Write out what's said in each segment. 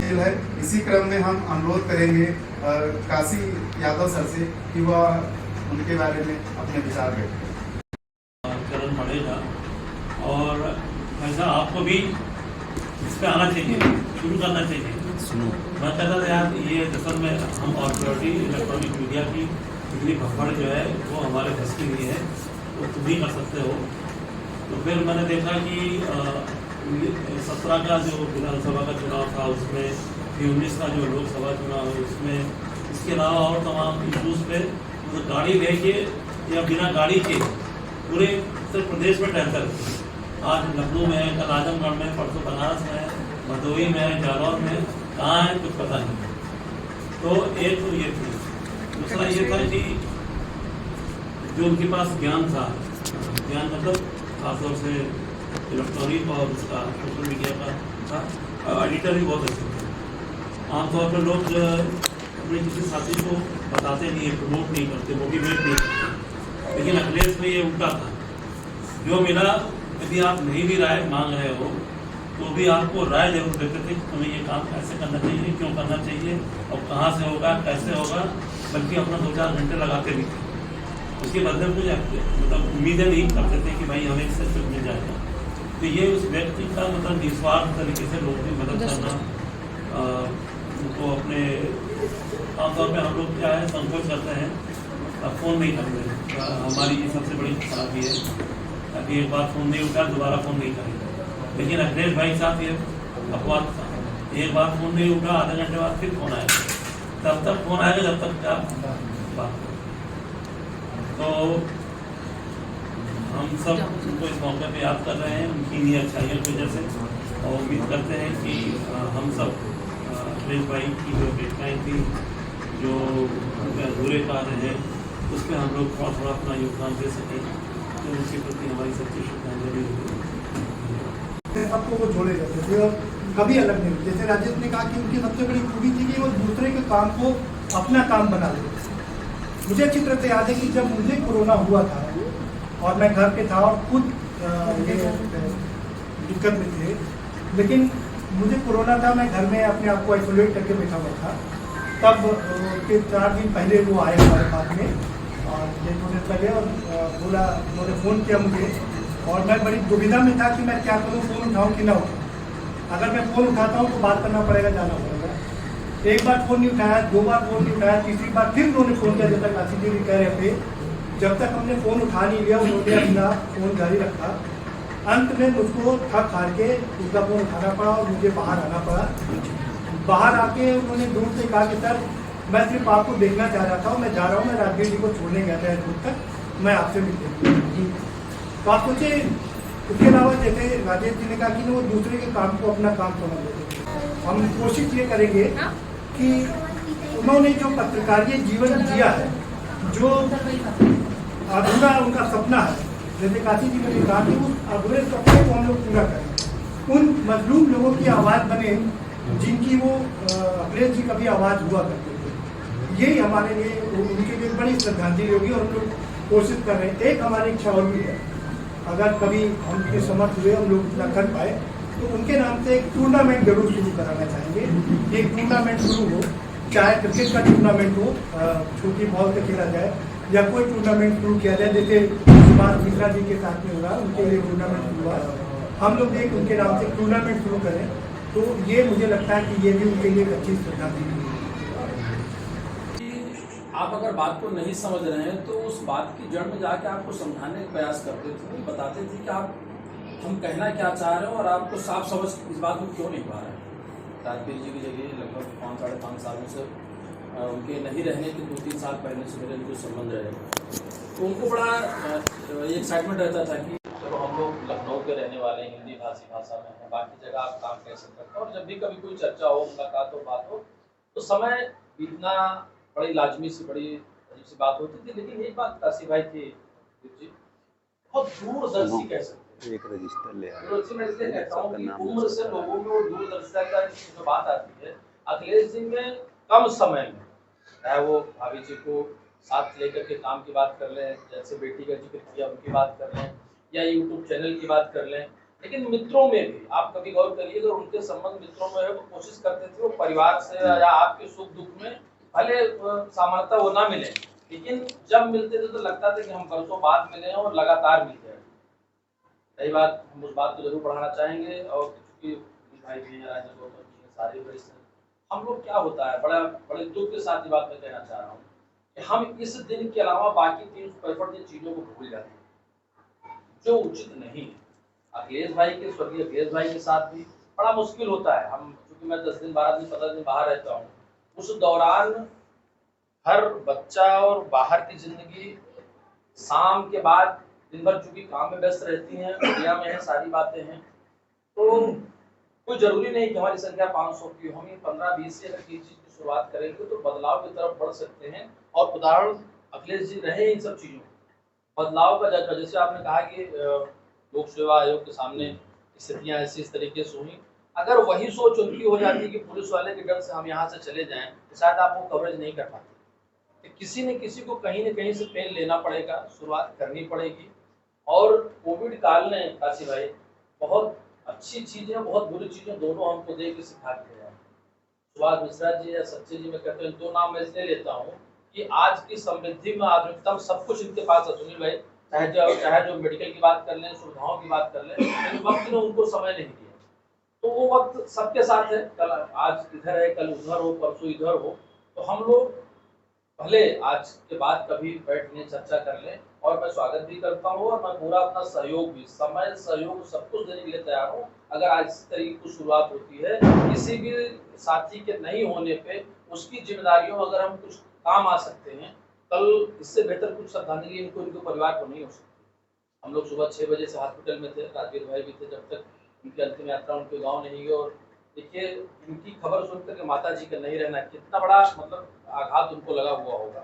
मुश्किल है। इसी क्रम में हम अनुरोध करेंगे काशी यादव सर से कि वह उनके बारे में अपने विचार व्यक्त करें। चरण पड़ेगा और ऐसा आपको भी इस पर आना चाहिए, शुरू करना चाहिए। मैं कहता था यार ये असल में हम ऑथोरिटी इलेक्ट्रॉनिक मीडिया की इतनी भगड़ जो है वो हमारे बस की नहीं है, तो तुम भी कर सकते हो। तो फिर मैंने देखा कि 17 का जो विधानसभा का चुनाव था उसमें, फिर 19 का जो लोकसभा चुनाव है उसमें, इसके अलावा और तमाम इशूज़ पे तो गाड़ी लेके या बिना गाड़ी के पूरे उत्तर प्रदेश में टहलता रहते हैं। आज लखनऊ में है, कल आजमगढ़ में, परसों बनारस में, भदोही में, जालौर में, कहाँ है कुछ पता नहीं। तो एक तो ये थी, दूसरा ये था कि जो उनके पास ज्ञान था, ज्ञान मतलब खासतौर से इलेक्ट्रॉनिक और उसका सोशल मीडिया का था, एडिटर भी बहुत अच्छे थे। आमतौर पर लोग अपने किसी साथी को बताते नहीं है, प्रमोट नहीं करते, मोटिवेट नहीं करते, लेकिन अखिलेश में ये उल्टा था। जो मिला, यदि आप नहीं भी राय मांग रहे हो तो भी आपको राय जरूर देते थे कि तुम्हें ये काम ऐसे करना चाहिए, क्यों करना चाहिए और कहाँ से होगा, कैसे होगा, बल्कि अपना 2-4 घंटे लगाते भी थे। उसके बदले मुझे मतलब उम्मीदें नहीं करते थे कि भाई हमें इससे कुछ मिल जाएगा। तो ये उस व्यक्ति का मतलब निस्वार्थ तरीके से लोगों की मदद करना, उनको अपने आमतौर पर हम लोग क्या है संकोच करते हैं, फ़ोन नहीं करते। हमारी ये सबसे बड़ी खराबी है, अभी एक बार फ़ोन नहीं उठा दोबारा फ़ोन नहीं करेंगे। लेकिन अखिलेश भाई के साथ ये अपवाद था, एक बार फ़ोन नहीं उठा, आधे घंटे बाद फिर फ़ोन आएगा, तब तक फ़ोन आएगा जब तक क्या बात। तो हम सब उनको इस मौके पे याद कर रहे हैं उनकी इन्हीं अच्छाइयों की वजह से, और उम्मीद करते हैं कि हम सब अखिलेश भाई की जो बेटियाँ थी, जो उनके अधूरे कार्य हैं, उस पर हम लोग थोड़ा थोड़ा अपना योगदान दे सकें, तो उनके प्रति हमारी सच्ची श्रद्धांजलि होगी। सबको वो जोड़े रहते थे और कभी अलग नहीं। जैसे राजेश ने कहा कि उनकी सबसे बड़ी खूबी थी कि वो दूसरे के काम को अपना काम बना लेते थे। मुझे अच्छी तरह से याद है कि जब मुझे कोरोना हुआ था और मैं घर पे था और खुद ये दिक्कत में थे, लेकिन मुझे कोरोना था, मैं घर में अपने आप को आइसोलेट करके बैठा हुआ था। तब के 4 दिन पहले वो आए हमारे पास में और थोड़े पहले और बोला, उन्होंने फ़ोन किया मुझे और मैं बड़ी दुविधा में था कि मैं क्या करूं, फ़ोन उठाऊं कि ना उठाऊं। अगर मैं फ़ोन उठाता हूं तो बात करना पड़ेगा, जाना पड़ेगा। एक बार फ़ोन नहीं उठाया, 2 बार फ़ोन नहीं उठाया, तीसरी बार फिर उन्होंने फ़ोन किया, जब तक काशी जी कह रहे थे। जब तक हमने फ़ोन उठा नहीं लिया, उन्होंने अपना फ़ोन जारी रखा। अंत में मुझको थक हार के उसका फ़ोन उठाना पड़ा और मुझे बाहर आना पड़ा। बाहर आके उन्होंने दूर से कहा कि सर मैं सिर्फ आपको देखना चाह रहा था, मैं जा रहा हूँ, मैं राजवीर जी को छोड़ने गया था एयरपोर्ट तक, मैं आपसे मिलते। तो आप सोचे, उसके अलावा जैसे राजेश जी ने कहा कि वो दूसरे के काम को अपना काम समझ लेते। हम कोशिश ये करेंगे कि उन्होंने जो पत्रकारीय जीवन जिया है, जो अधूरा उनका सपना है, जैसे काशी जी ने कहा कि उस अधूरे सपने को हम लोग पूरा करें, उन मजलूम लोगों की आवाज़ बने जिनकी वो अखिलेश जी कभी आवाज़ हुआ करते थे। यही हमारे लिए उनके लिए बड़ी श्रद्धांजलि होगी और हम लोग कोशिश कर रहे हैं। एक हमारी इच्छा और भी है, अगर कभी हम के समर्थ हुए, हम लोग इतना कर पाए, तो उनके नाम से एक टूर्नामेंट जरूर शुरू कराना चाहेंगे। एक टूर्नामेंट शुरू हो, चाहे क्रिकेट का टूर्नामेंट हो, छोटी बॉल से खेला जाए, या कोई टूर्नामेंट शुरू किया जाए, जैसे सुभाष मिश्रा जी के साथ में होगा, उनके लिए टूर्नामेंट शुरू हुआ। हम लोग एक उनके नाम से टूर्नामेंट शुरू करें, तो ये मुझे लगता है कि ये भी उनके लिए एक अच्छी श्रद्धांजलि है। आप अगर बात को नहीं समझ रहे हैं तो उस बात की जड़ में जाके आपको समझाने का प्रयास करते थे, बताते थे कि आप हम कहना क्या चाह रहे हो और आपको साफ समझ इस बात को क्यों नहीं पा रहे हैं। राजवीर जी की जगह लगभग 5-5.5 सालों से उनके नहीं रहने के 2-3 साल पहले से मेरे जो संबंध रहे, तो उनको बड़ा एक्साइटमेंट रहता था कि चलो हम लोग लखनऊ के रहने वाले हैं, हिंदी भाषी भाषा में हैं, बाकी जगह आप काम कैसे करते हैं, और जब भी कभी कोई चर्चा हो, मुलाकात हो, बात हो, तो समय बीतना बड़ी लाजमी सी, बड़ी अजीब सी बात होती थी। लेकिन एक बात काशी भाई थी जी, बहुत दूरदर्शी कह सकते हैं, एक रजिस्टर ले मैं इसलिए कहता हूँ कि उम्र से लोगों में वो दूरदर्शिता का जो बात आती है, अखिलेश जी में कम समय में, चाहे वो भाभी जी को साथ लेकर के काम की बात कर लें, जैसे बेटी का जिक्र किया उनकी बात कर लें, या यूट्यूब चैनल की बात कर लें, लेकिन मित्रों में भी आप कभी गौर करिए, अगर उनके संबंध मित्रों में है वो कोशिश करते थे वो परिवार से या आपके सुख दुख में भले सामान्यता वो ना मिले, लेकिन जब मिलते थे तो लगता था कि हम वर्षों बाद मिले और लगातार मिलते हैं। सही बात, हम उस बात को जरूर बढ़ाना चाहेंगे। और चूंकि भाई भी हैं, राजेंद्र गौतम जी हैं, सारे वरिष्ठ हैं, हम लोग क्या होता है बड़े दुख के साथ ये बात मैं कहना चाह रहा हूँ कि हम इस दिन के अलावा बाकी 365 दिन चीजों को भूल जाते हैं, जो उचित नहीं है। अखिलेश भाई के, स्वर्गीय अखिलेश भाई के साथ भी बड़ा मुश्किल होता है। हम क्योंकि मैं 10 दिन 12 दिन 15 दिन बाहर रहता हूँ, उस दौरान हर बच्चा और बाहर की जिंदगी शाम के बाद दिन भर चूंकि काम में व्यस्त रहती हैं, दुनिया में है, सारी बातें हैं, तो कोई जरूरी नहीं कि हमारी संख्या 500 की हो। हम 15-20 से अगर किसी चीज की शुरुआत करेंगे तो बदलाव की तरफ बढ़ सकते हैं। और उदाहरण अखिलेश जी रहे इन सब चीजों, बदलाव का जज्बा। जैसे आपने कहा कि लोक सेवा आयोग के सामने स्थितियां ऐसी इस तरीके से हुई, अगर वही सोच उनकी हो जाती कि पुलिस वाले के डर से हम यहाँ से चले जाएं, तो शायद आप वो कवरेज नहीं कर पाते। तो किसी न किसी को कहीं न कहीं से पेन लेना पड़ेगा, शुरुआत करनी पड़ेगी। और कोविड काल ने काशी भाई बहुत अच्छी चीजें, बहुत बुरी चीजें दोनों हमको दे के सिखा के गया। सुभाष मिश्रा जी या सच्चे जी में कहते हैं, दो नाम मैं इसलिए लेता हूँ कि आज की समृद्धि में आधुनिकतम सब कुछ इनके पास है। सुनील भाई, चाहे जो मेडिकल की बात कर लें, सुविधाओं की बात कर लें, लेकिन वक्त ने उनको समय नहीं दिया। तो वो वक्त सबके साथ है, कल आज इधर है, कल उधर हो, परसों इधर हो। तो हम लोग भले आज के बाद कभी बैठ के चर्चा कर लें, और मैं स्वागत भी करता हूँ और मैं पूरा अपना सहयोग भी, समय सहयोग सब कुछ देने के लिए तैयार हूँ। अगर आज इस तरीके की शुरुआत होती है, किसी भी साथी के नहीं होने पे उसकी जिम्मेदारियों अगर हम कुछ काम आ सकते हैं, कल इससे बेहतर कुछ श्रद्धांजलि इनको, इनके परिवार को नहीं हो सकती। हम लोग सुबह 6 बजे से हॉस्पिटल में थे, राजवीर भाई भी थे, जब तक उनकी अंतिम यात्रा उनके गाँव नहीं गई। और देखिए, इनकी खबर सुनकर के माता जी का नहीं रहना कितना बड़ा मतलब आघात उनको लगा हुआ होगा।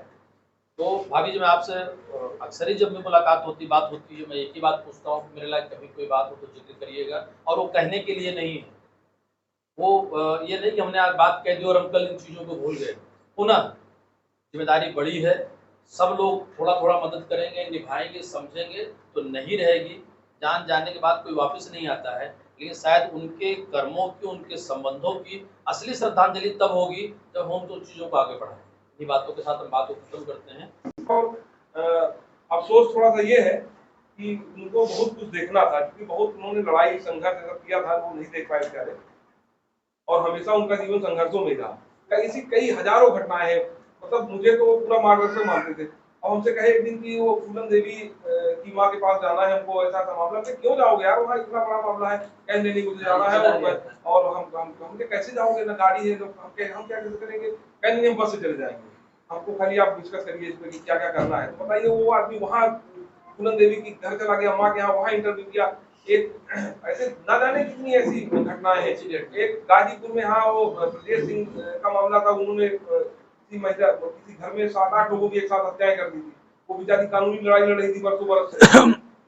तो भाभी जी, मैं आपसे अक्सर ही जब भी मुलाकात होती, बात होती है, मैं एक ही बात पूछता हूँ, मेरे लायक कभी कोई बात हो तो जिक्र करिएगा। और वो कहने के लिए नहीं है, वो ये नहीं कि हमने आज बात कह दी और हम कल इन चीज़ों को भूल गए। पुनः जिम्मेदारी बड़ी है, सब लोग थोड़ा थोड़ा मदद करेंगे, निभाएंगे, समझेंगे तो नहीं रहेगी। जान जाने के बाद कोई वापस नहीं आता है, लेकिन शायद उनके कर्मों की, उनके संबंधों की असली श्रद्धांजलि तब होगी जब हम तो चीज़ों को आगे बढ़ाएं। इन्हीं बातों के साथ हम बात को खत्म करते हैं। और अफसोस थोड़ा सा ये है कि उनको बहुत कुछ देखना था, क्योंकि बहुत उन्होंने लड़ाई संघर्ष किया था, वो नहीं देख पाए बेचारे। और हमेशा उनका जीवन संघर्षों में था। ऐसी कई हजारों घटनाएं हैं, मतलब मुझे तो वो पूरा मार्गदर्शक मानते थे। और हमसे कहे एक दिन की वो फूलन देवी की माँ के पास जाना है हमको, ऐसा सा मामला। क्यों जाओगे यार, वहाँ इतना बड़ा मामला है, कह लेने मुझे जाना है। और हम कैसे जाओगे, ना गाड़ी है, हम क्या कैसे करेंगे, कह नहीं हम बस से चले जाएंगे, हमको खाली आप डिस्कस करिए इस पर कि क्या क्या करना है। तो बताइए, वो आदमी वहाँ फूलन देवी की घर चला गया, अम्मा के यहाँ, वहाँ इंटरव्यू किया। एक ऐसे ना जाने कितनी ऐसी घटनाएं हैं। एक गाजीपुर में, हाँ, वो ब्रजेश सिंह का मामला था, उन्होंने किसी महिला, किसी घर में 7-8 लोगों की एक साथ हत्याएं कर दी थी। वो बेचारी कानूनी लड़ाई लड़ रही थी बरसों बरस से,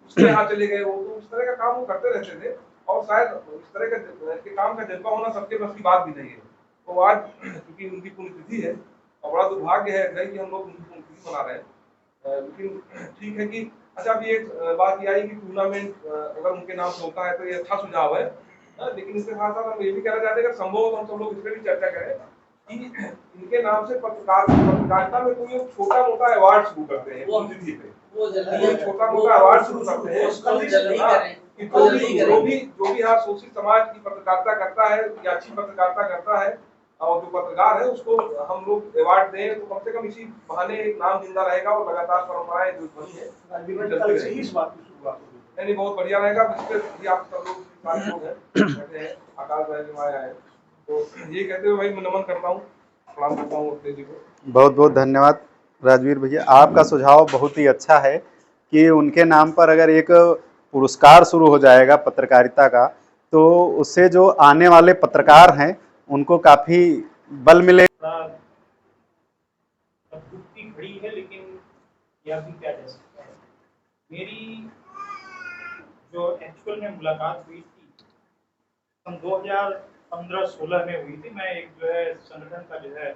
उसके यहाँ चले गए वो। तो उस तरह का काम वो करते रहते थे, और शायद इस तरह के काम का जज्बा होना सबके बस की बात भी नहीं है। तो आज क्योंकि उनकी पुण्यतिथि है, और बड़ा दुर्भाग्य है कि हम लोग उनकी पुण्यतिथि मना रहे हैं। लेकिन ठीक है कि अच्छा, अभी एक बात ये आई कि टूर्नामेंट अगर उनके नाम से होता है तो ये अच्छा सुझाव है। लेकिन इसके साथ साथ हम ये भी कहना चाहते हैं कि संभव हो तो हम सब लोग इस पर भी चर्चा करें कि इनके नाम से पत्रकारिता में कोई छोटा मोटा अवार्ड शुरू करते हैं पुण्यतिथि पे, वो छोटा मोटा अवार्ड शुरू करते हैं। जो भी यहाँ शोषित समाज की पत्रकारिता करता है या अच्छी पत्रकारिता करता है, और जो पत्रकार है उसको हम लोग अवार्ड दें, तो कम से कम इसी बहाने नाम जिंदा रहेगा और लगातार परंपराएं जो बनी है इस बात की शुरुआत होगी। नहीं, बहुत बढ़िया रहेगा। आप सब लोग सारे लोग हैं, आकाश भाई भी आया है, तो ये कहते हुए भाई मैं नमन करता हूँ, प्रणाम करता हूँ अखिलेश जी को। बहुत बहुत धन्यवाद राजवीर भैया, आपका सुझाव बहुत ही अच्छा है कि उनके नाम पर अगर एक पुरस्कार शुरू हो जाएगा पत्रकारिता का, तो उससे जो आने वाले पत्रकार हैं उनको काफ़ी बल मिलेगा। दुखती घड़ी है, लेकिन यह भी क्या जा सकता है। मेरी जो एक्चुअल में मुलाकात हुई थी सन 2015-16 में हुई थी। मैं एक जो है संगठन का जो है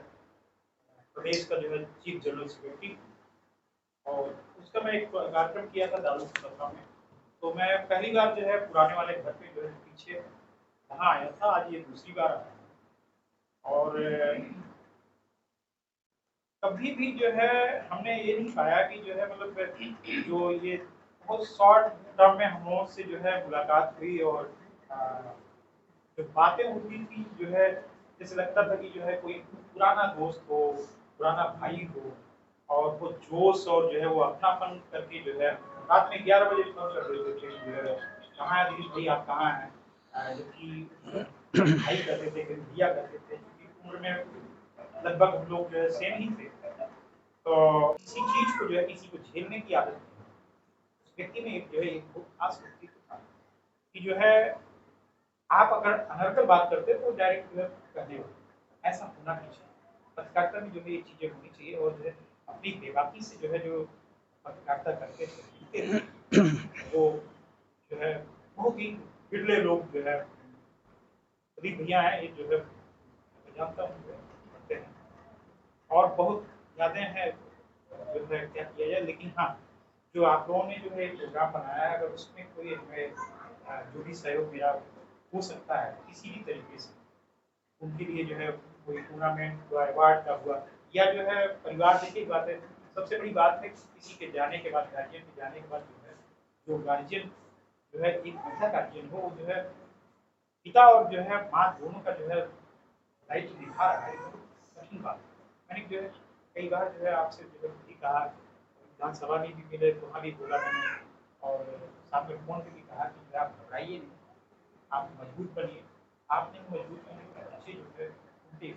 प्रदेश का जो है चीफ जनरल सेक्रेटरी, और उसका मैं एक कार्यक्रम किया था दारू सभा में। तो मैं पहली बार जो है पुराने वाले घर पे जो है पीछे वहाँ आया था, आज ये दूसरी बार आया हूँ। और कभी भी जो है हमने ये नहीं पाया कि जो है मतलब जो ये बहुत शॉर्ट टर्म में हम लोगों से जो है मुलाकात हुई और जो बातें होती थी जो है जैसे लगता था कि जो है कोई पुराना दोस्त हो, पुराना भाई हो, और वो जोश और जो है वो अपनापन करके जो है रात में 11 बजे फोन कर रहे थे जो है कहाँ है दिलीप भाई, आप कहाँ हैं, जबकि भाई करते थे, फिर भैया करते थे, क्योंकि उम्र में लगभग हम लोग जो है सेम ही थे। तो किसी चीज को जो है किसी को झेलने की आदत नहीं। उस व्यक्ति में एक जो है एक बहुत खास व्यक्तित्व था कि जो है आप अगर अनर्गल बात करते तो डायरेक्ट जो है कहने होते, ऐसा होना नहीं चाहिए। पत्रकारिता में जो है ये चीजें होनी चाहिए और जो है अपनी बेबाकी से जो है जो पत्रकारिता करते थे वो जो है बहुत ही बिरले लोग जो है प्रदीप भैया हैं, ये जो है मैं जानता हूँ जो है करते हैं और बहुत यादें हैं जो है क्या किया जाए। लेकिन हाँ, जो आप लोगों ने जो है प्रोग्राम बनाया है, अगर उसमें कोई जो है जो भी सहयोग मेरा हो सकता है किसी भी तरीके से, उनके लिए जो है कोई टूर्नामेंट हुआ, अवार्ड का हुआ, या जो है परिवार देखिए बात है, सबसे बड़ी बात है किसी के जाने के बाद, गार्जियन के जाने के बाद जो है जो गार्जियन जो है एक अच्छा गार्जियन हो, वो जो है पिता और जो है माँ दोनों का जो है दायित्व निभा रहा है, कठिन बात है। मैंने जो है कई बार जो है आपसे जो है भी कहा, विधानसभा में भी मिले तो वहाँ भी बोला मैंने, और साथ में फोन पे भी कहा कि जो आप घबराइए नहीं, आप मजबूत बनिए, आपने मजबूत होने के अच्छे जो है उनके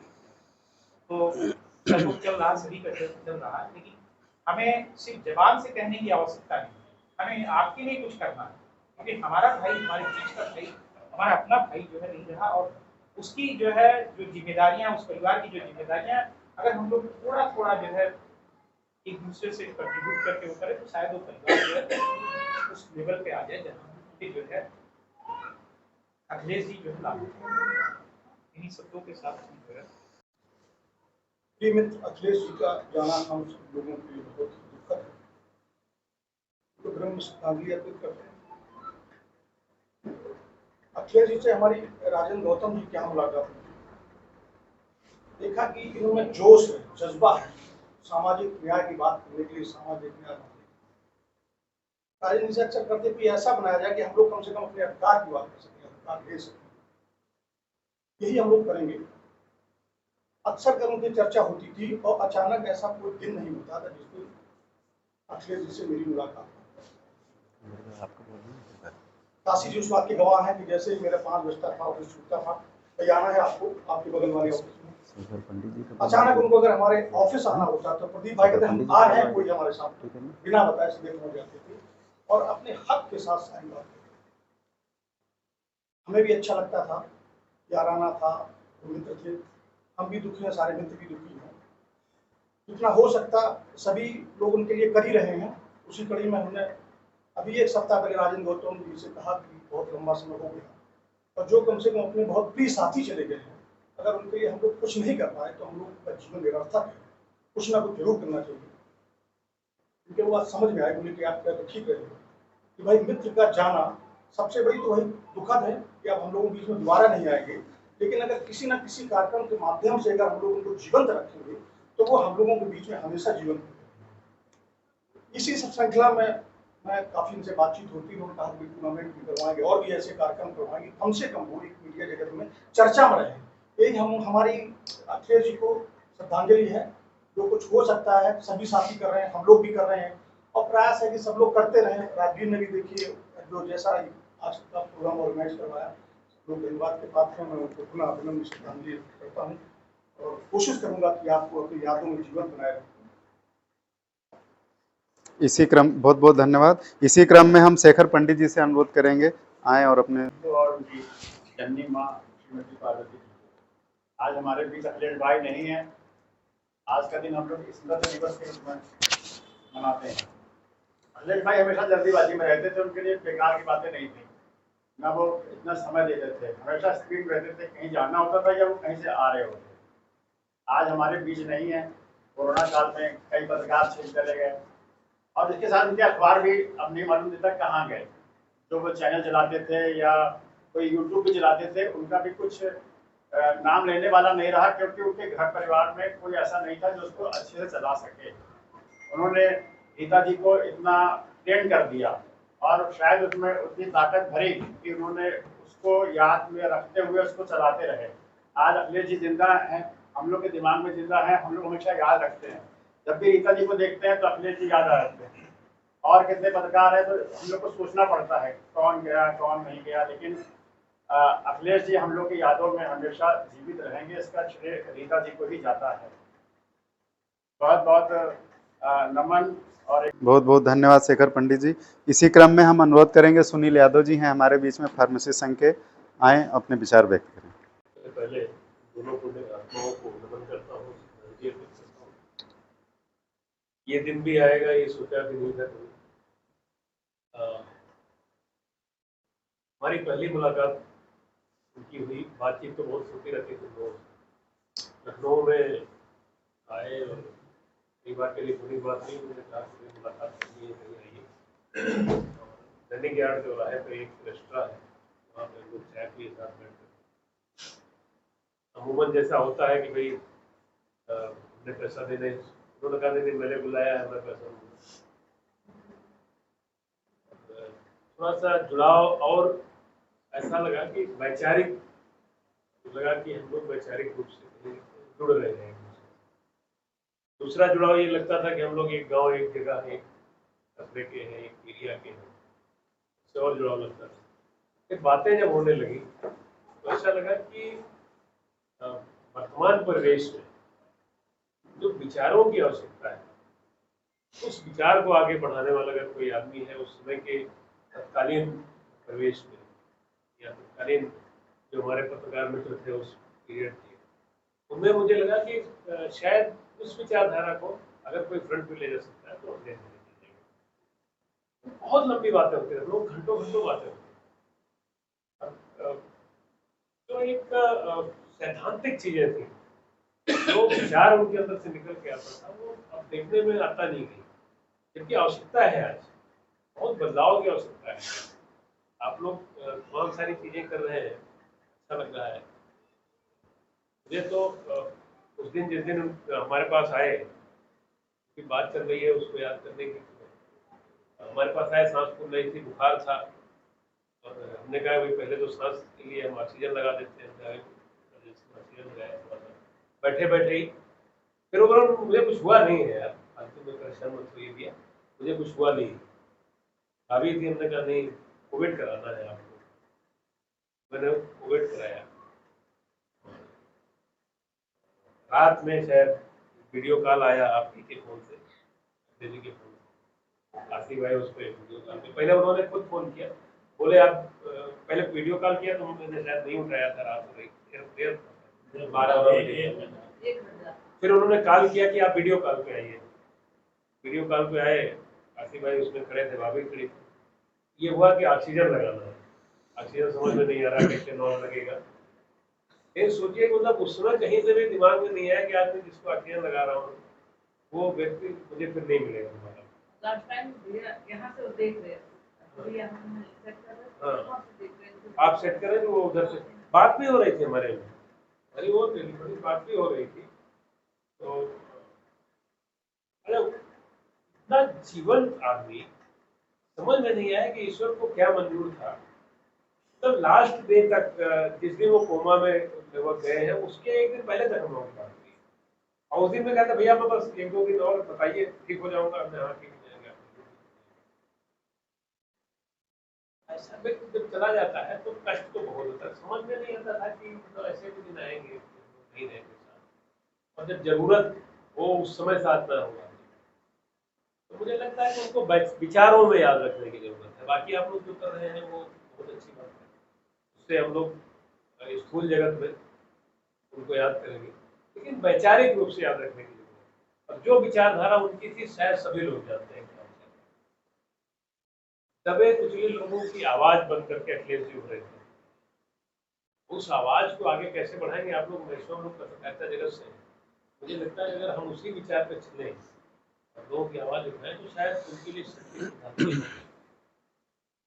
तो सब कुछ चल रहा, सभी का चल रहा है, लेकिन हमें सिर्फ जबान से कहने की आवश्यकता नहीं, हमें आपके लिए कुछ करना है, क्योंकि हमारा भाई, हमारे बीच का भाई, हमारा अपना भाई जो है नहीं रहा, और उसकी जो है जो जिम्मेदारियां, उस परिवार की जो जिम्मेदारियां अगर हम लोग थोड़ा थोड़ा जो है एक दूसरे से कंट्रीब्यूट करके वो करें तो शायद वो परिवार जो है उस लेवल पे आ जाए जहाँ पे जो है अखिलेश जी जो है लागू। इन्हीं शब्दों के साथ जो है प्रिय मित्र अखिलेश जी का जाना हम सब लोगों के लिए बहुत दुखद है, तो ब्रह्म श्रद्धांजलि अर्पित करते हैं। अखिलेश जी से हमारी राजेंद्र गौतम जी क्या मुलाकात हुई, देखा कि इनमें जोश है, जज्बा है, सामाजिक न्याय की बात करने के लिए, सामाजिक न्याय राजेंद्र जी से अक्सर करते कि ऐसा बनाया जाए कि हम लोग कम से कम अपने अधिकार की बात कर सकें, अधिकार ले सकें, यही हम लोग करेंगे। अक्सर कर उनकी चर्चा होती थी और अचानक ऐसा कोई दिन नहीं होता था जिस दिन अखिलेश जी से मेरी मुलाकात। काशी जी उस बात के गवाह हैं कि जैसे ही मेरा 5 बजता था, ऑफिस छूटता था, आना है आपको आपके बगल वाले ऑफिस में, अचानक उनको अगर हमारे ऑफिस आना होता तो प्रदीप भाई कहते हम आ रहे हैं, कोई हमारे साथ बिना बताए सीधे पहुंच जाते थे और अपने हक के साथ साइन करते थे। हमें भी अच्छा लगता था, याराना था, मित्र थे, हम भी दुखी हैं, सारे मित्र भी दुखी हैं। जितना हो सकता सभी लोग उनके लिए कर ही रहे हैं। उसी कड़ी में हमने अभी 1 सप्ताह पहले राजेंद्र गौतम जी से कहा कि बहुत लंबा समय हो गया और जो कम से कम अपने बहुत प्रिय साथी चले गए हैं, अगर उनके लिए हम लोग कुछ नहीं कर पाए तो हम लोग का जीवन निरर्थक है, कुछ ना कुछ जरूर करना चाहिए। क्योंकि वो बात समझ में आई, बोले कि आप क्या तो ठीक है कि भाई मित्र का जाना सबसे बड़ी तो वही दुखद है कि अब हम लोगों के बीच में दोबारा नहीं आएंगे, लेकिन अगर किसी न किसी कार्यक्रम के माध्यम से अगर हम लोग उनको जीवंत रखेंगे तो वो हम लोगों के बीच में हमेशा जीवंत रहेंगे। इसी सब श्रृंखला में मैं काफ़ी उनसे बातचीत होती है, उन्होंने कहा कि टूर्नामेंट भी करवाएंगे और भी ऐसे कार्यक्रम करवाएंगे, कम से कम वो एक मीडिया जगत में चर्चा में रहे। यही हम हमारी अखिलेश जी को श्रद्धांजलि है, जो कुछ हो सकता है सभी साथी कर रहे हैं, हम लोग भी कर रहे हैं और प्रयास है कि सब लोग करते रहें। राजवीर ने भी देखिए जो जैसा आज का प्रोग्राम ऑर्गेनाइज करवाया, लोग धन्यवाद के पात्र हैं, मैं उनको पुनः अभिनंदन श्रद्धांजलि करता हूँ और कोशिश करूँगा कि आपको अपनी यादों में जीवन बनाए रखूँ। इसी क्रम बहुत बहुत धन्यवाद। इसी क्रम में हम शेखर पंडित जी से अनुरोध करेंगे आए और अपने और उनकी जननी माँ श्रीमती पार्वती, आज हमारे बीच अखिलेश भाई नहीं है। आज का दिन हम लोग स्मृति दिवस के रूप में मनाते हैं। अखिलेश भाई हमेशा जल्दीबाजी में रहते थे, उनके लिए बेकार की बातें नहीं थी, ना वो इतना समय देते थे, हमेशा स्पीड रहते थे, कहीं जाना होता था या वो कहीं से आ रहे होते। आज हमारे बीच नहीं है, कोरोना काल में कई पत्रकार छिप चले गए और इसके साथ उनके अखबार भी अब नहीं मालूम देता कहाँ गए। जो वो चैनल चलाते थे या कोई यूट्यूब भी चलाते थे, उनका भी कुछ नाम लेने वाला नहीं रहा, क्योंकि उनके घर परिवार में कोई ऐसा नहीं था जो उसको अच्छे से चला सके। उन्होंने रीता जी को इतना ट्रेन कर दिया और शायद उसमें उतनी ताकत भरी कि उन्होंने उसको याद में रखते हुए उसको चलाते रहे। आज अखिलेश जी जिंदा हैं, हम लोग के दिमाग में जिंदा है, हम लोग हमेशा याद रखते हैं। जब भी रीता जी को देखते हैं तो अखिलेश जी याद आ जाते हैं। और कितने पत्रकार हैं तो हम लोग को सोचना पड़ता है कौन गया कौन नहीं गया, लेकिन अखिलेश जी हम लोग की यादों में हमेशा जीवित रहेंगे। इसका श्रेय रीता जी को ही जाता है। बहुत बहुत नमन और बहुत बहुत धन्यवाद शेखर पंडित जी। इसी क्रम में हम अनुरोध करेंगे, सुनील यादव जी हैं हमारे बीच में, फार्मेसी संघ के, आए अपने विचार व्यक्त करें। पहले दोनों पुण्य आत्माओं को नमन करता हूँ, ये दिन भी आएगा ये सोचा भी नहीं था। हमारी पहली मुलाकात उनकी हुई, बातचीत तो बहुत होती रहती थी। वो लखनऊ में आए और कई बार के लिए पूरी बात नहीं, उन्होंने कहा कि मुलाकात करनी है, कहीं आइए। दैनिक यार्ड जो है तो एक रेस्टोरेंट है, वहाँ पे लोग चाय पिए साथ बैठते। अमूमन जैसा होता है कि भाई हमने पैसा देने, उन्होंने कहा नहीं मैंने बुलाया है, मैं पैसा दूंगा। थोड़ा सा जुड़ाव और ऐसा लगा कि वैचारिक लगा कि हम लोग वैचारिक रूप से जुड़ रहे हैं। दूसरा जुड़ाव ये लगता था कि हम लोग एक गांव, एक जगह, एक कस्बे के हैं, एक एरिया के हैं, इससे और जुड़ाव लगता था। फिर बातें जब होने लगी तो ऐसा लगा कि वर्तमान परिवेश में जो विचारों की आवश्यकता है, उस विचार को आगे बढ़ाने वाला अगर कोई आदमी है उस समय के तत्कालीन परिवेश में या तत्कालीन जो हमारे पत्रकार मित्र थे उस पीरियड के, उनमें मुझे लगा कि शायद उस विचारधारा को अगर कोई फ्रंट पे ले जा सकता है तो ले जाएगा। बहुत लंबी बातें होती है, लोग घंटों घंटों बातें होती है। तो एक सैद्धांतिक चीजें थी, जो विचार उनके अंदर से निकल के आता था वो अब देखने में आता नहीं गई, जबकि आवश्यकता है। आज बहुत बदलाव की आवश्यकता है। आप लोग तमाम सारी चीजें कर रहे हैं, अच्छा लग रहा है मुझे। तो उस दिन जिस दिन हमारे पास आए, की बात चल रही है उसको याद करने की, हमारे पास आए, सांस फूल रही थी, बुखार था, और हमने कहा भाई पहले तो सांस के लिए हम ऑक्सीजन लगा देते हैं, ऑक्सीजन लगाया बैठे बैठे ही। फिर वो मुझे कुछ हुआ नहीं है यार, फालतू में परेशान मत होइए भैया, मुझे कुछ हुआ नहीं। अभी थी, हमने कहा नहीं कोविड कराना है आपको, मैंने कोविड कराया। रात में शायद वीडियो कॉल आया आपकी के फोन से, दिल्ली के फोन से, आसिफ भाई उस पर वीडियो कॉल पे, पहले उन्होंने खुद फोन किया, बोले आप पहले वीडियो कॉल किया तो मैंने शायद नहीं उठाया था, रात को 12 बजे। फिर उन्होंने कॉल किया कि आप वीडियो कॉल पे आइए। वीडियो कॉल पे आए, आसिफ भाई उसमें खड़े थे, भाभी खड़ी। ये हुआ कि ऑक्सीजन लगाना है, ऑक्सीजन समझ में नहीं आ रहा कैसे नॉन लगेगा। फिर सोचिए मतलब उस समय कहीं से भी दिमाग में नहीं आया कि आदमी जिसको ऑक्सीजन लगा रहा हूँ वो व्यक्ति मुझे फिर नहीं मिलेगा दोबारा। हाँ, आप सेट करें तो वो उधर से बात भी हो रही थी हमारे में, अरे वो टेलीफोनिक बात भी हो रही थी। तो इतना जीवन आदमी समझ में नहीं आया कि ईश्वर को क्या मंजूर था। तब लास्ट डे तक, जिस दिन वो कोमा में लगभग गए हैं, उसके एक दिन पहले तक हम लोग बात की, और उस दिन में कहता भैया मैं बस 1-2 दिन और बताइए ठीक हो जाऊंगा। हमने हाँ ठीक हो जाएगा। ऐसा व्यक्ति जब चला जाता है तो कष्ट तो बहुत होता है, समझ में नहीं आता था कि तो ऐसे भी दिन आएंगे नहीं रहेंगे साथ, और जब जरूरत हो उस समय साथ ना होगा। तो मुझे लगता है कि उनको विचारों में याद रखने की जरूरत है। बाकी आप लोग जो कर रहे हैं वो बहुत अच्छी बात है, उससे हम लोग स्थूल जगत में उनको याद करेंगे, लेकिन वैचारिक रूप से याद रखने की जरूरत है। और जो विचारधारा उनकी थी शायद सभी लोग जानते हैं। दबे कुचले लोगों की आवाज बन करके अखिलेश जी उभरे थे। उस आवाज को आगे कैसे बढ़ाएंगे आप लोग, मैक्सिमम लोग पत्रकारिता जगत से, मुझे लगता है अगर हम उसी विचार पर चले और लोगों की आवाज उठाएं तो शायद उनके लिए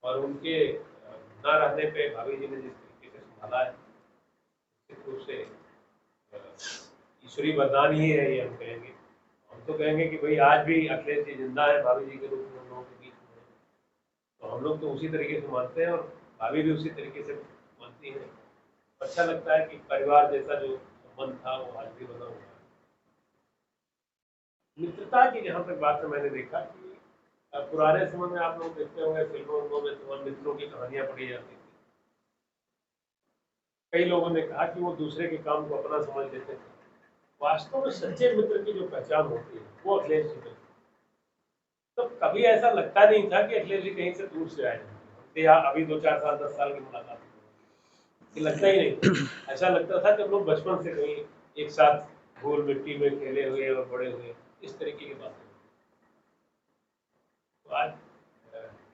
और उनके न रहने पे भाभी जी ने जिस तरीके से संभाला है, निश्चित रूप से ईश्वरीय वरदान ही है ये, हम कहेंगे। हम तो कहेंगे कि भाई आज भी अखिलेश जी जिंदा है भाभी जी के रूप में हम लोगों के बीच में, तो हम लोग तो उसी तरीके से मानते हैं और भाभी भी उसी तरीके से मानती हैं। अच्छा लगता है कि परिवार जैसा जो संबंध था वो आज भी बना हुआ है। मित्रता की जहाँ तक बात है, मैंने देखा कि पुराने समय में आप लोग देखते होंगे फिल्मों में तमाम मित्रों की कहानियां पढ़ी जाती थी। कई लोगों ने कहा कि वो दूसरे के काम को अपना समझ लेते थे। वास्तव में सच्चे मित्र की जो पहचान होती है वो अखिलेश जी में, तो कभी ऐसा लगता नहीं था कि अखिलेश जी कहीं से दूर से आए थे या अभी 2-4 साल 10 साल की मुलाकात, ये लगता ही नहीं। ऐसा लगता था जब लोग बचपन से कहीं एक साथ धूल मिट्टी में खेले हुए और बड़े हुए, इस तरीके की बातें। तो आज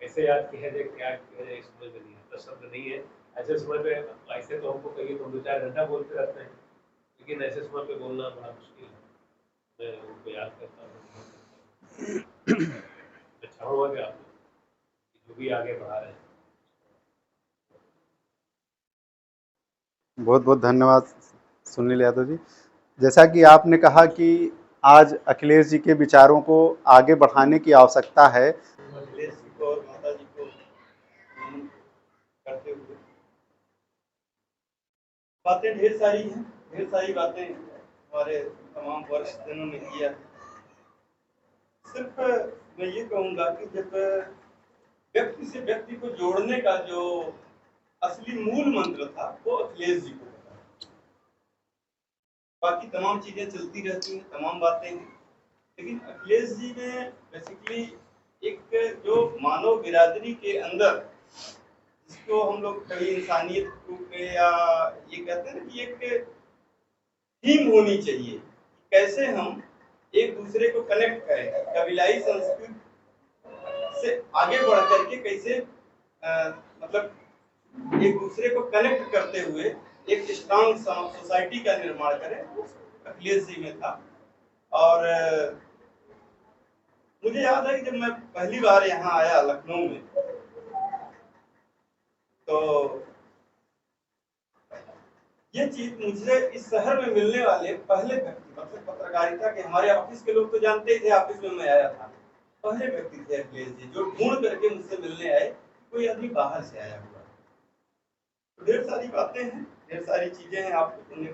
कैसे याद किया जाए, क्या किया जाए, समझ में नहीं आता, शब्द नहीं है। ऐसे समय पे ऐसे तो हमको कहिए तो 2-4 घंटा बोलते रहते हैं, लेकिन ऐसे समय पे बोलना बड़ा मुश्किल है। मैं उनको याद करता हूँ। अच्छा हुआ कि आप जो भी आगे बढ़ा रहे हैं। बहुत बहुत धन्यवाद सुनील यादव जी। जैसा कि आपने कहा कि आज अखिलेश जी के विचारों को आगे बढ़ाने की आवश्यकता है। अखिलेश जी को और माता जी को नमन करते हुए बातें ढेर सारी हैं, ढेर सारी बातें हमारे तमाम वरिष्ठजनों ने किया। सिर्फ मैं ये कहूँगा कि जब व्यक्ति से व्यक्ति को जोड़ने का जो असली मूल मंत्र था वो अखिलेश जी को पता है। बाकी तमाम चीजें चलती रहती हैं, तमाम बातें हैं, लेकिन अखिलेश जी ने बेसिकली एक जो मानव बिरादरी के अंदर, जिसको हम लोग कभी इंसानियत रूप में या ये कहते हैं ना कि एक थीम होनी चाहिए, कैसे हम एक दूसरे को कनेक्ट करें, कबीलाई संस्कृति से आगे बढ़ करके कैसे मतलब एक दूसरे को कनेक्ट करते हुए एक स्ट्रांग सोसाइटी का निर्माण करें, अखिलेश जी में था। और मुझे याद है कि जब मैं पहली बार यहाँ आया लखनऊ में, तो ये चीज मुझे इस शहर में मिलने वाले पहले व्यक्ति, मतलब पत्रकारिता के हमारे ऑफिस के लोग तो जानते ही थे, ऑफिस में मैं आया था, पहले व्यक्ति थे अखिलेश जी जो ढूंढ करके मुझसे मिलने आए, कोई आदमी बाहर से आया हुआ। तो ढेर सारी बातें हैं, ढेर सारी चीजें हैं, आपको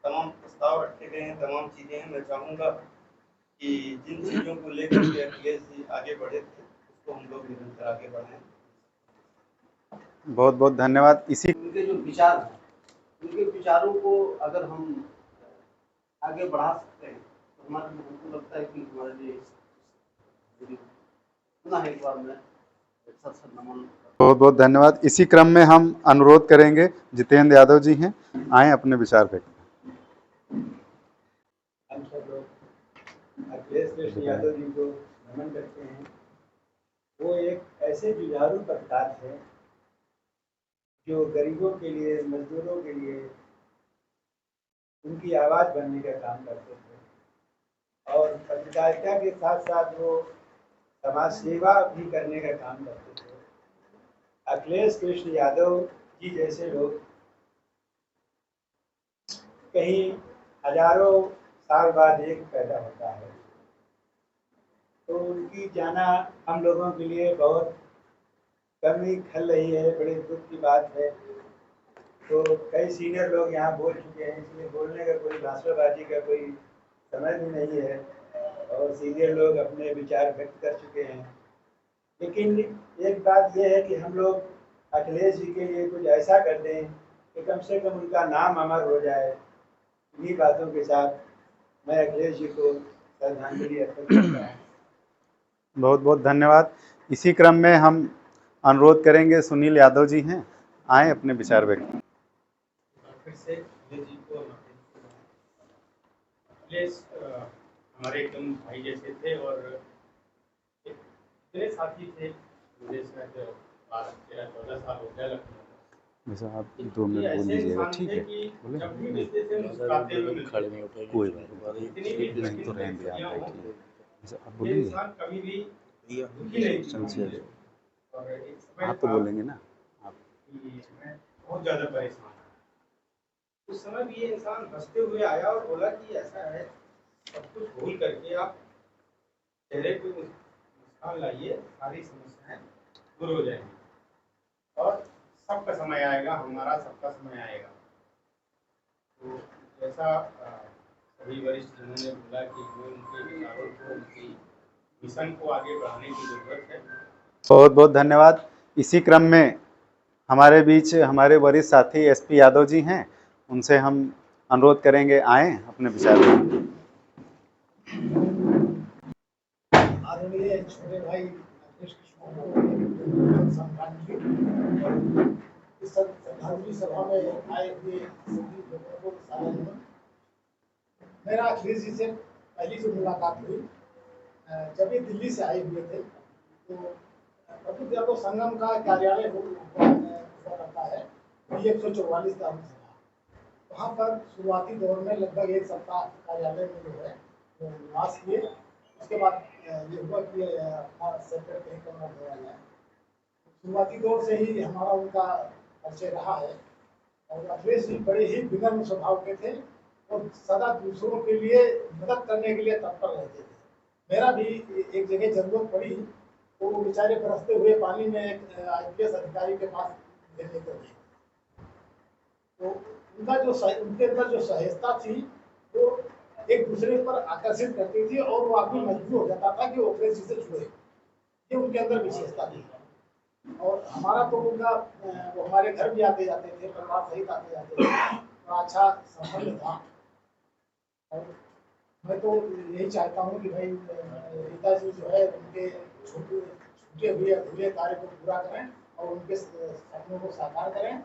तमाम प्रस्ताव रखे गए हैं, तमाम चीजें हैं। मैं चाहूंगा कि जिन चीजों को लेकर के अखिलेश जी आगे बढ़े थे उसको हम लोग निरंतर आगे बढ़ाएं। बहुत बहुत धन्यवाद। इसी उनके जो विचार हैं, उनके विचारों को अगर हम आगे बढ़ा सकते हैं तो हमारे हमको लगता है कि हमारे लिए पुनः एक बार मैं सत नमन। बहुत बहुत धन्यवाद। इसी क्रम में हम अनुरोध करेंगे, जितेंद्र यादव जी हैं, आए अपने विचार व्यक्त। हम सब लोग अखिलेश यादव जी को नमन करते हैं। वो एक ऐसे जुझारू पत्रकार थे जो गरीबों के लिए, मजदूरों के लिए उनकी आवाज़ बनने का काम करते थे और पत्रकारिता के साथ साथ वो समाज सेवा भी करने का काम करते थे। अखिलेश कृष्ण यादव जी जैसे लोग कहीं हजारों साल बाद एक पैदा होता है, तो उनकी जाना हम लोगों के लिए बहुत कमी खल रही है, बड़े दुख की बात है। तो कई सीनियर लोग यहाँ बोल चुके हैं, इसलिए बोलने का कोई भाषणबाजी का कोई समय भी नहीं है और सीनियर लोग अपने विचार व्यक्त कर चुके हैं। लेकिन एक बात यह है कि हम लोग अखिलेश जी के लिए कुछ ऐसा कर दें कि कम से कम उनका नाम अमर हो जाए। इन्हीं बातों के साथ मैं अखिलेश जी को श्रद्धांजलि अर्पित करता हूँ। बहुत बहुत धन्यवाद। इसी क्रम में हम अनुरोध करेंगे, सुनील यादव जी हैं, आए अपने विचार व्यक्त। फिर से अखिलेश जी को अखिलेश हमारे एकदम भाई जैसे थे और इतने साथी थे मुझे शायद 12-13-14 साल हो गया लखनऊ। वैसे आप 2 मिनट बोल लीजिएगा, ठीक है? बोले जब भी मिलते थे मुस्कुराते हुए मिलते थे। कोई बात नहीं तो रहने दे आप बैठिए। आप बोलिए इंसान कभी भी दुखी नहीं था और एक समय आप तो था बोलेंगे ना आप। कि मैं बहुत ज़्यादा परेशान था। उस समय भी ये इंसान हंसते हुए आया और बोला कि ऐसा है, सब कुछ भूल करके आप चेहरे पे मुस्कान लाइए, सारी समस्याएं दूर हो जाएंगी और सबका समय आएगा, हमारा सबका समय आएगा। तो जैसा सभी वरिष्ठ जनों ने बोला कि हमें उनके विचारों को, उनकी मिशन को आगे बढ़ाने की जरूरत है। बहुत बहुत धन्यवाद। इसी क्रम में हमारे बीच हमारे वरिष्ठ साथी एसपी यादव जी हैं, उनसे हम अनुरोध करेंगे आएँ अपने विचार दें। आदरणीय छोटे भाई राजेश किशोर को सम्मानित और इस श्रद्धांजलि सभा में आए हुए सभी लोगों को सारा नमन। मेरा अखिलेश जी से पहली जो मुलाकात हुई जब ये दिल्ली से आए हुए थे, तो प्रबुद्ध यादव संगम का कार्यालय हुआ करता है, 144 का वहाँ पर शुरुआती दौर में लगभग एक सप्ताह कार्यालय में जो है निवास किए। उसके बाद ये हुआ कि अपना सेक्टर कहीं करना हुआ है। शुरुआती दौर से ही हमारा उनका परिचय रहा है और अखिलेश जी बड़े ही विनम्र स्वभाव के थे और सदा दूसरों के लिए मदद करने के लिए तत्पर रहते थे। मेरा भी एक जगह जरूरत पड़ी तो वो बेचारे बरसते हुए पानी में एक IPS अधिकारी के पास लेकर गए। तो उनका जो उनके अंदर जो सहजता थी वो एक दूसरे पर आकर्षित करती थी और वो आदमी मजबूर हो जाता था कि वो अखिलेश जी से जुड़े। ये उनके अंदर विशेषता थी और हमारा तो उनका वो हमारे घर भी आते जाते थे, परिवार सहित आते जाते थे, बड़ा अच्छा संबंध था। और मैं तो यही चाहता हूँ कि भाई रीता जी जो है उनके छूटे हुए अधूरे कार्य को पूरा करें और उनके सपनों को साकार करें,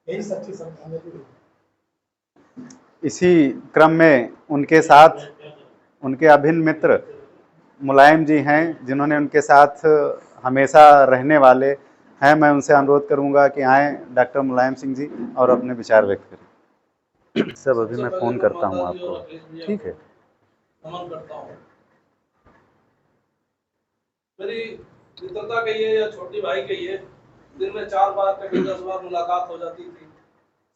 यही सच्ची श्रद्धांजलि है। इसी क्रम में उनके साथ उनके अभिन्न मित्र मुलायम जी हैं, जिन्होंने उनके साथ हमेशा रहने वाले हैं। मैं उनसे अनुरोध करूंगा कि आएँ डॉक्टर मुलायम सिंह जी और अपने विचार व्यक्त करें। सब अभी मैं फ़ोन करता हूं आपको, ठीक है। नमन करता हूँ। मेरी मित्रता कहिए या छोटी भाई कहिए, दिन में 4 बार कभी 10 बार मुलाकात हो जाती थी।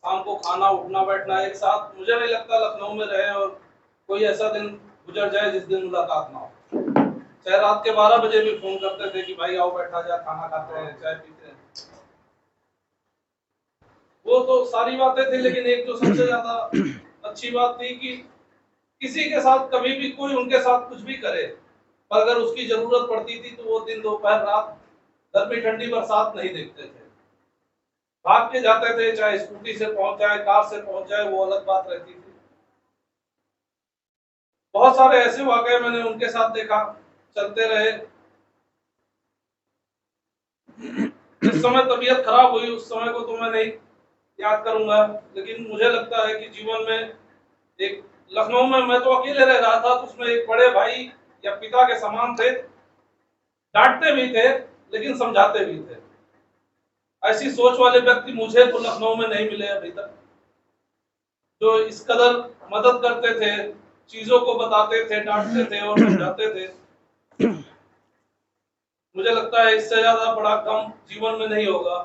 शाम को खाना उठना बैठना एक साथ। मुझे नहीं लगता लखनऊ में रहे और कोई ऐसा दिन गुजर जाए जिस दिन मुलाकात ना हो। चाहे रात के 12 बजे भी फोन करते थे कि भाई आओ बैठा जा, खाना खाते हैं, चाय पीते हैं। वो तो सारी बातें थी, लेकिन एक जो सबसे ज्यादा अच्छी बात थी कि किसी के साथ कभी भी कोई उनके साथ कुछ भी करे, पर अगर उसकी जरूरत पड़ती थी तो वो दिन दोपहर रात गर्मी ठंडी बरसात नहीं देखते थे, भाग के जाते थे। चाहे स्कूटी से पहुंच जाए, कार से पहुंच जाए, वो अलग बात रहती थी। बहुत सारे ऐसे वाकये मैंने उनके साथ देखा, चलते रहे। जिस समय तबीयत खराब हुई उस समय को तो मैं नहीं याद करूंगा, लेकिन मुझे लगता है कि जीवन में एक लखनऊ में मैं तो अकेले रह रहा था, तो उसमें एक बड़े भाई या पिता के समान थे। डांटते भी थे लेकिन समझाते भी थे। ऐसी सोच वाले व्यक्ति मुझे तो लखनऊ में नहीं मिले अभी तक, जो इस कदर मदद करते थे, चीजों को बताते थे, डांटते थे और समझाते थे। मुझे लगता है इससे ज्यादा बड़ा गम जीवन में नहीं होगा।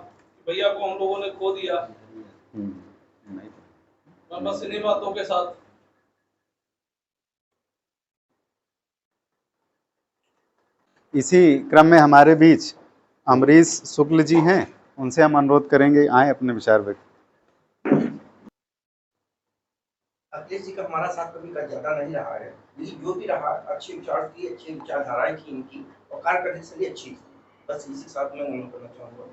भैया को हम लोगों ने खो दिया। मैं बस इन्हीं बातों के साथ इसी क्रम में हमारे बीच अमरीश शुक्ल जी हैं, उनसे हम अनुरोध करेंगे आए अपने विचार व्यक्त। अखिलेश जी का हमारा साथ कभी का ज्यादा नहीं रहा है, लेकिन जो भी रहा अच्छे विचार थी, अच्छी विचारधाराएं थी इनकी और कार्य करने से भी अच्छी थी। बस इसी साथ मैं नमन करना चाहूँगा।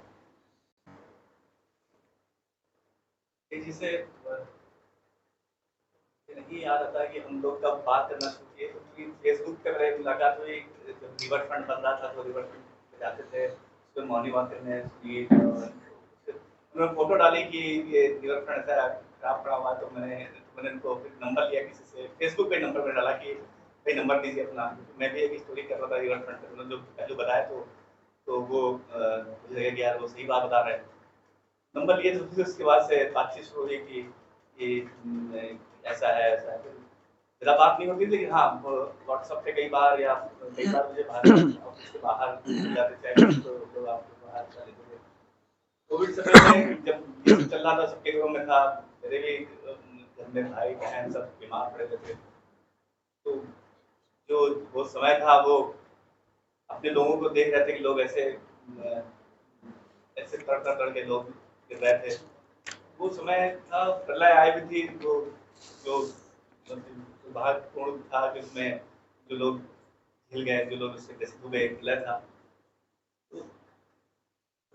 जिसे नहीं याद आता कि हम लोग कब बात करना शुरू किए, क्योंकि फेसबुक पे मेरी मुलाकात हुई जब रिवर फ्रंट बन रहा था, तो रिवर फ्रंट पे जाते थे, उस पर मॉर्निंग वॉक करने लिए। उन्होंने फोटो डाली कि ये रिवर फ्रंट ऐसा खराब पड़ा हुआ, तो मैंने उनको नंबर लिया किसी से, फेसबुक पे नंबर मैंने डाला कि भाई नंबर दीजिए अपना। मैं भी एक स्टोरी कर रहा था रिवर फ्रंट पे, उन्होंने जो बताया तो वो मुझे लगा कि यार वो सही बात बता रहे हैं। नंबर लिए तो फिर उसके बाद से बातचीत शुरू हुई कि ऐसा है ऐसा है। ज़्यादा बात नहीं होती, लेकिन हाँ व्हाट्सएप पे कई बार मुझे ऑफिस के बाहर जाते थे तो आप कोविड समय में जब ये चल रहा था, सबके घरों में था, मेरे भी घर में भाई बहन सब बीमार पड़े थे, तो जो वो समय था वो अपने लोगों को देख रहे थे कि लोग ऐसे ऐसे कर के लोग गिर रहे थे। वो समय था, प्रलय आई भी थी, वो जो दुर्भाग्यपूर्ण था जिसमें जो लोग हिल गए, जो लोग उससे ग्रसित हो गए, प्रलय था। तो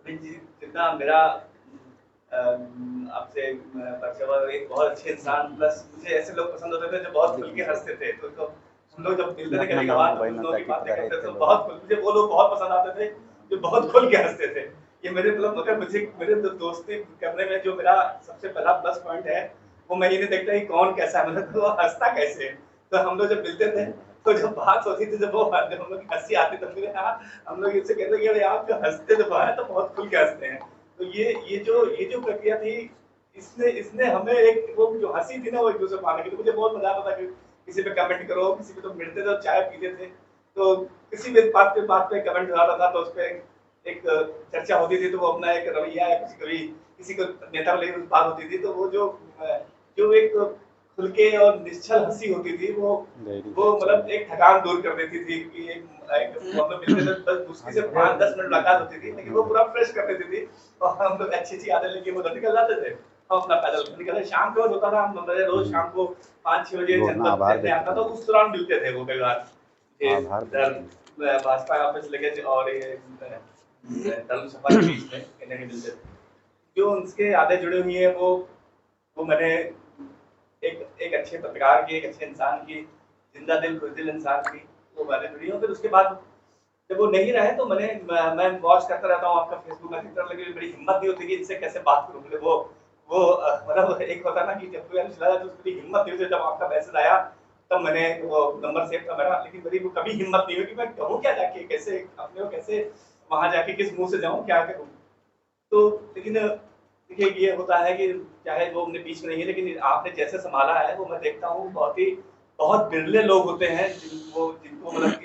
जितना मेरा आपसे परिचय हुआ, एक बहुत अच्छे इंसान, प्लस मुझे ऐसे लोग पसंद होते थे जो बहुत खुल के हंसते थे। तो हम लोग जब मिलते थे कभी कभार तो लोगों की बातें करते थे, तो बहुत मुझे वो लोग बहुत पसंद आते थे जो बहुत खुल के हंसते थे। ये मेरे मतलब मगर मुझे मेरे दोस्ती करने में जो मेरा सबसे पहला प्लस पॉइंट है, वो मैं ये नहीं देखता कि कौन कैसा है, मतलब वो हंसता कैसे है। तो हम लोग जब मिलते थे तो जब बात होती थी, जब हम लोग की हंसी आती, तो फिर हम लोग इससे कहते कि आप जो हंसते जब है तो बहुत खुल के हंसते हैं। तो ये जो प्रक्रिया थी, इसने हमें एक वो जो हंसी थी ना, वो एक दूसरे को पाने की। तो मुझे बहुत मजा आता था कि किसी पे कमेंट करो, किसी पे तो मिलते थे चाय पीते थे, तो किसी भी बात पे कमेंट आता था तो उस पर एक चर्चा होती थी, तो वो अपना एक रवैया या किसी को नेता वाली बात होती थी, तो वो जो एक खुल के और निश्चल हंसी होती थी, वो मतलब एक थकान दूर कर देती थी कि एक हम लोग मिलते थे, बस मुश्किल से 5-10 मिनट मुलाकात होती थी, लेकिन वो पूरा फ्रेश कर देती थी। और हम लोग अच्छी यादें लेके वो निकल जाते थे, हम अपना पैदल निकलते। शाम को होता था, हम रोज शाम को 5-6 बजे जनपद आता था, उस दौरान मिलते थे वो कई बार भाजपा ऑफिस लगे और ये धर्म सभा के बीच में कहीं मिलते थे। जो उनके यादें जुड़ी हुई है, वो मैंने एक अच्छे पत्रकार की, एक अच्छे इंसान की, जिंदा दिल खुशदिल इंसान की वो बातें जुड़ी हो। फिर उसके बाद जब वो नहीं रहे तो मैं वॉच करता रहता हूँ आपका फेसबुक में, लगी बड़ी हिम्मत नहीं होती कि इनसे कैसे बात करूँ। वो मतलब एक होता ना कि जब कोई चला जाए तो उसकी हिम्मत नहीं होती। जब आपका मैसेज आया तब मैंने वो नंबर सेव था मेरा, लेकिन मेरी वो कभी हिम्मत नहीं हुई कि मैं कहूँ क्या जाके, कैसे अपने को कैसे वहां जाके किस मुंह से जाऊँ, क्या करूँ। तो लेकिन देखिए ये होता है कि चाहे वो अपने बीच में नहीं है, लेकिन आपने जैसे संभाला है वो मैं देखता हूँ बहुत बिरले लोग होते हैं जिनको मतलब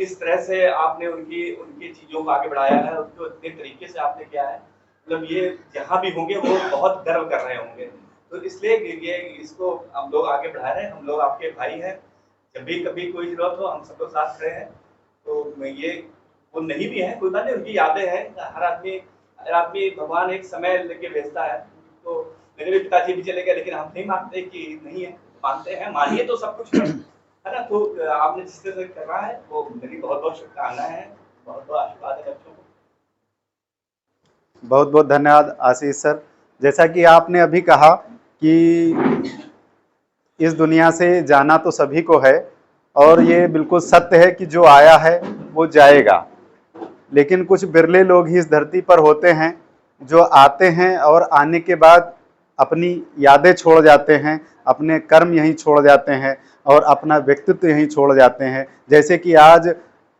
इस तरह से आपने उनकी चीजों को आगे बढ़ाया है, उनको इतने तरीके से आपने किया है, मतलब ये जहाँ भी होंगे वो बहुत गर्व कर रहे होंगे। तो इसलिए ये इसको हम लोग आगे बढ़ा रहे हैं, हम लोग आपके भाई हैं, जब भी कभी कोई जरूरत हो हम सब लोग साथ खड़े हैं। तो ये वो नहीं भी है कोई बात नहीं, उनकी यादें हैं। हर आदमी भगवान एक समय लेके भेजता है। तो मेरे भी पिताजी भी चले गए, लेकिन हम नहीं मानते कि नहीं है, मानते हैं, मानिए तो सब कुछ है ना। तो आपने जिस तरह से कर रहा है वो मेरी बहुत बहुत शुभकामनाएं हैं, बहुत बहुत आशीर्वाद है बच्चों को। बहुत बहुत धन्यवाद आशीष सर। जैसा कि आपने अभी कहा कि इस दुनिया से जाना तो सभी को है, और ये बिल्कुल सत्य है कि जो आया है वो जाएगा, लेकिन कुछ बिरले लोग ही इस धरती पर होते हैं जो आते हैं और आने के बाद अपनी यादें छोड़ जाते हैं, अपने कर्म यहीं छोड़ जाते हैं और अपना व्यक्तित्व यहीं छोड़ जाते हैं। जैसे कि आज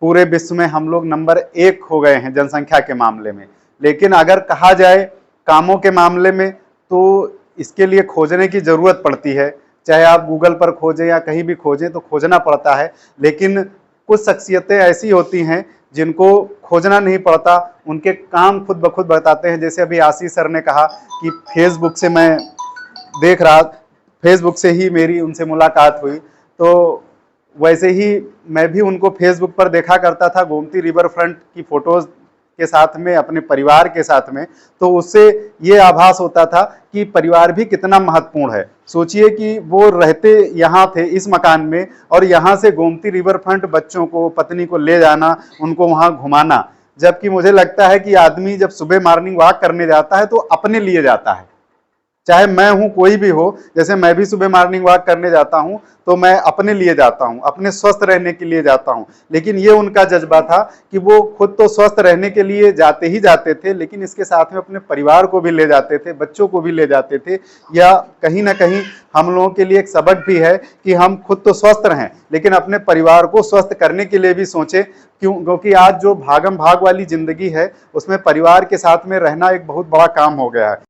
पूरे विश्व में हम लोग नंबर 1 हो गए हैं जनसंख्या के मामले में, लेकिन अगर कहा जाए कामों के मामले में तो इसके लिए खोजने की ज़रूरत पड़ती है। चाहे आप गूगल पर खोजें या कहीं भी खोजें तो खोजना पड़ता है, लेकिन कुछ शख्सियतें ऐसी होती हैं जिनको खोजना नहीं पड़ता, उनके काम खुद ब खुद बताते हैं। जैसे अभी आशीष सर ने कहा कि फेसबुक से मैं देख रहा, फेसबुक से ही मेरी उनसे मुलाकात हुई, तो वैसे ही मैं भी उनको फेसबुक पर देखा करता था गोमती रिवर फ्रंट की फ़ोटोज़ के साथ में, अपने परिवार के साथ में। तो उससे ये आभास होता था कि परिवार भी कितना महत्वपूर्ण है। सोचिए कि वो रहते यहाँ थे इस मकान में, और यहाँ से गोमती रिवर फ्रंट बच्चों को, पत्नी को ले जाना, उनको वहाँ घुमाना। जबकि मुझे लगता है कि आदमी जब सुबह मॉर्निंग वॉक करने जाता है तो अपने लिए जाता है, चाहे मैं हूँ कोई भी हो। जैसे मैं भी सुबह मॉर्निंग वॉक करने जाता हूँ तो मैं अपने लिए जाता हूँ, अपने स्वस्थ रहने के लिए जाता हूँ। लेकिन ये उनका जज्बा था कि वो खुद तो स्वस्थ रहने के लिए जाते ही जाते थे, लेकिन इसके साथ में अपने परिवार को भी ले जाते थे, बच्चों को भी ले जाते थे। या कहीं ना कहीं हम लोगों के लिए एक सबक भी है कि हम खुद तो स्वस्थ रहें, लेकिन अपने परिवार को स्वस्थ करने के लिए भी सोचें। क्योंकि आज जो भागम भाग वाली जिंदगी है उसमें परिवार के साथ में रहना एक बहुत बड़ा काम हो गया है।